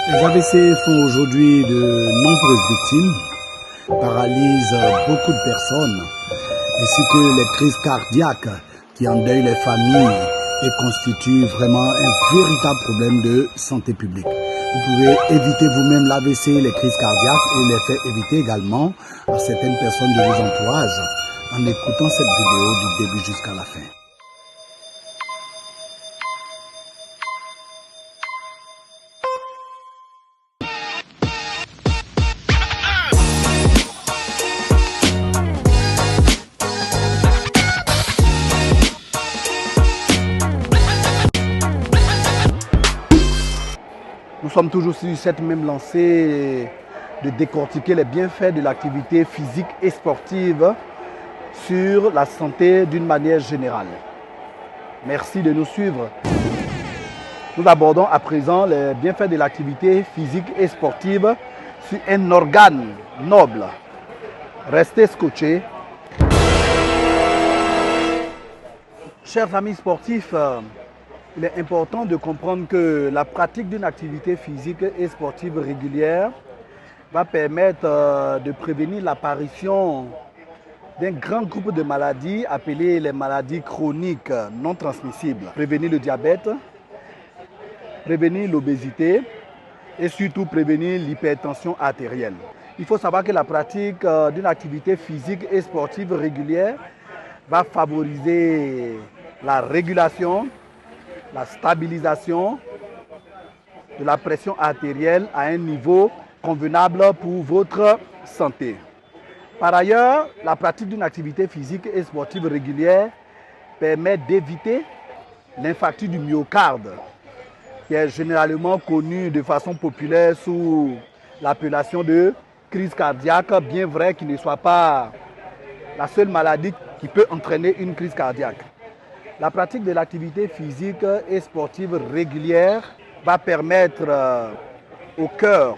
Les AVC font aujourd'hui de nombreuses victimes, paralysent beaucoup de personnes, ainsi que les crises cardiaques qui endeuillent les familles et constituent vraiment un véritable problème de santé publique. Vous pouvez éviter vous-même l'AVC, les crises cardiaques et les faire éviter également à certaines personnes de vos entourages en écoutant cette vidéo du début jusqu'à la fin. Nous sommes toujours sur cette même lancée de décortiquer les bienfaits de l'activité physique et sportive sur la santé d'une manière générale. Merci de nous suivre. Nous abordons à présent les bienfaits de l'activité physique et sportive sur un organe noble. Restez scotchés. Chers amis sportifs, il est important de comprendre que la pratique d'une activité physique et sportive régulière va permettre de prévenir l'apparition d'un grand groupe de maladies appelées les maladies chroniques non transmissibles. Prévenir le diabète, prévenir l'obésité et surtout prévenir l'hypertension artérielle. Il faut savoir que la pratique d'une activité physique et sportive régulière va favoriser la régulation, la stabilisation de la pression artérielle à un niveau convenable pour votre santé. Par ailleurs, la pratique d'une activité physique et sportive régulière permet d'éviter l'infarctus du myocarde, qui est généralement connu de façon populaire sous l'appellation de crise cardiaque, bien vrai qu'il ne soit pas la seule maladie qui peut entraîner une crise cardiaque. La pratique de l'activité physique et sportive régulière va permettre au cœur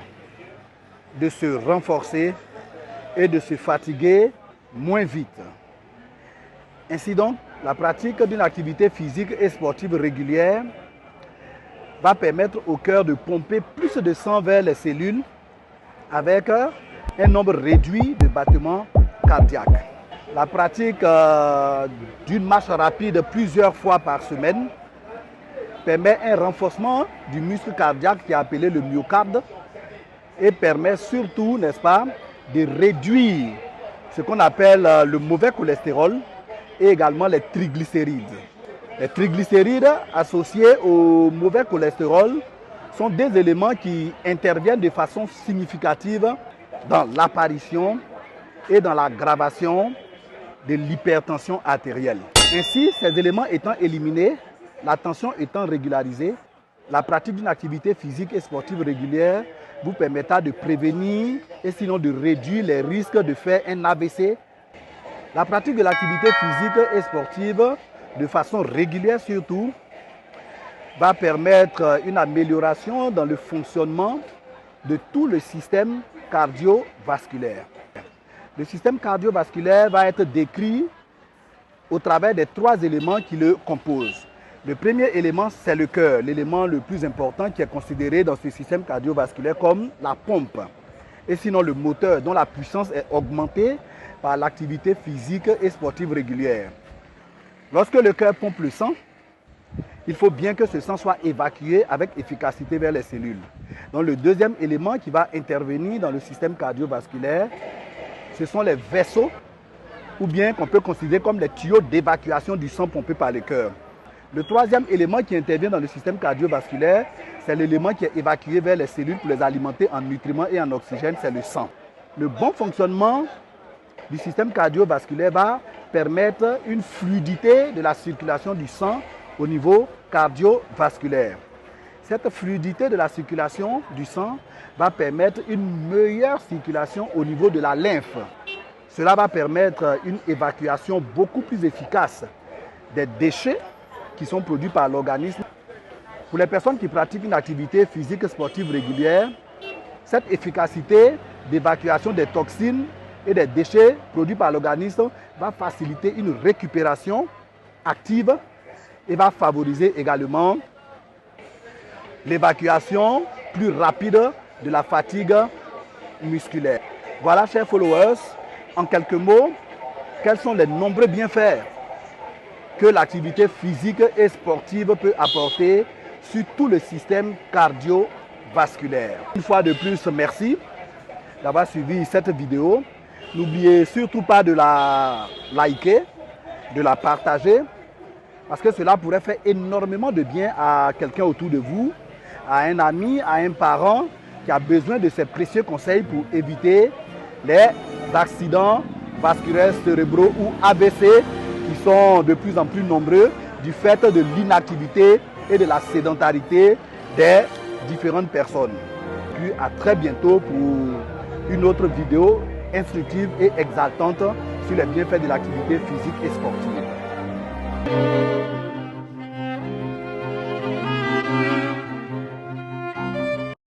de se renforcer et de se fatiguer moins vite. Ainsi donc, la pratique d'une activité physique et sportive régulière va permettre au cœur de pomper plus de sang vers les cellules avec un nombre réduit de battements cardiaques. La pratique d'une marche rapide plusieurs fois par semaine permet un renforcement du muscle cardiaque qui est appelé le myocarde et permet surtout, n'est-ce pas, de réduire ce qu'on appelle le mauvais cholestérol et également les triglycérides. Les triglycérides associés au mauvais cholestérol sont des éléments qui interviennent de façon significative dans l'apparition et dans l'aggravation de l'hypertension artérielle. Ainsi, ces éléments étant éliminés, la tension étant régularisée, la pratique d'une activité physique et sportive régulière vous permettra de prévenir et sinon de réduire les risques de faire un AVC. La pratique de l'activité physique et sportive de façon régulière surtout va permettre une amélioration dans le fonctionnement de tout le système cardiovasculaire. Le système cardiovasculaire va être décrit au travers des trois éléments qui le composent. Le premier élément, c'est le cœur, l'élément le plus important qui est considéré dans ce système cardiovasculaire comme la pompe. Et sinon le moteur dont la puissance est augmentée par l'activité physique et sportive régulière. Lorsque le cœur pompe le sang, il faut bien que ce sang soit évacué avec efficacité vers les cellules. Donc le deuxième élément qui va intervenir dans le système cardiovasculaire, ce sont les vaisseaux, ou bien qu'on peut considérer comme les tuyaux d'évacuation du sang pompé par le cœur. Le troisième élément qui intervient dans le système cardiovasculaire, c'est l'élément qui est évacué vers les cellules pour les alimenter en nutriments et en oxygène, c'est le sang. Le bon fonctionnement du système cardiovasculaire va permettre une fluidité de la circulation du sang au niveau cardiovasculaire. Cette fluidité de la circulation du sang va permettre une meilleure circulation au niveau de la lymphe. Cela va permettre une évacuation beaucoup plus efficace des déchets qui sont produits par l'organisme. Pour les personnes qui pratiquent une activité physique sportive régulière, cette efficacité d'évacuation des toxines et des déchets produits par l'organisme va faciliter une récupération active et va favoriser également l'évacuation plus rapide de la fatigue musculaire. Voilà, chers followers, en quelques mots, quels sont les nombreux bienfaits que l'activité physique et sportive peut apporter sur tout le système cardiovasculaire. Une fois de plus, merci d'avoir suivi cette vidéo. N'oubliez surtout pas de la liker, de la partager, parce que cela pourrait faire énormément de bien à quelqu'un autour de vous, à un ami, à un parent qui a besoin de ces précieux conseils pour éviter les accidents vasculaires cérébraux ou AVC qui sont de plus en plus nombreux du fait de l'inactivité et de la sédentarité des différentes personnes. Puis à très bientôt pour une autre vidéo instructive et exaltante sur les bienfaits de l'activité physique et sportive.